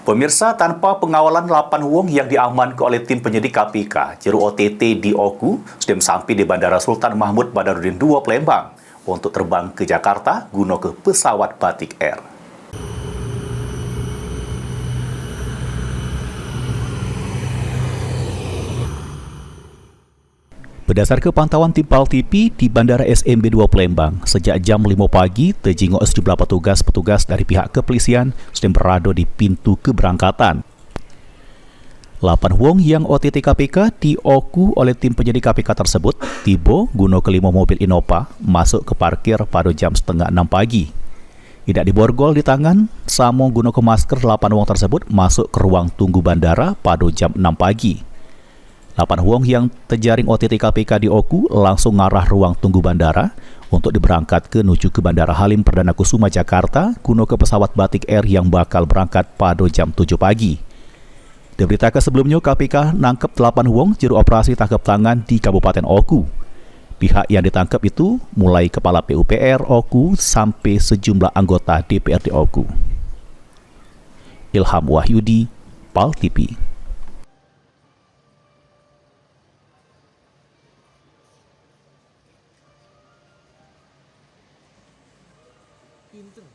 Pemirsa, tanpa pengawalan 8 wong yang diamankan oleh tim penyidik KPK, juru OTT di Oku sudah sampai di Bandara Sultan Mahmud Badarudin II Palembang untuk terbang ke Jakarta guna ke pesawat Batik Air. Berdasarkan pantauan tim PAL TV di Bandara SMB 2 Palembang, sejak jam 5 pagi, terjenguk sejumlah petugas dari pihak kepolisian sudah berada di pintu keberangkatan. 8 wong yang OTT KPK dioku oleh tim penyidik KPK tersebut tiba guna kelima mobil Innova masuk ke parkir pada jam setengah 6 pagi. Tidak diborgol di tangan, sama guna ke masker 8 wong tersebut masuk ke ruang tunggu bandara pada jam 6 pagi. 8 wong yang terjaring OTT KPK di Oku langsung ngarah ruang tunggu bandara untuk diberangkat nuju ke Bandara Halim Perdana Kusuma Jakarta guna ke pesawat Batik Air yang bakal berangkat pada jam 7 pagi. Diberitakan sebelumnya KPK nangkep 8 wong juru operasi tangkap tangan di Kabupaten Oku. Pihak yang ditangkap itu mulai Kepala PUPR Oku sampai sejumlah anggota DPRD Oku. Ilham Wahyudi, PAL TV. Pinter.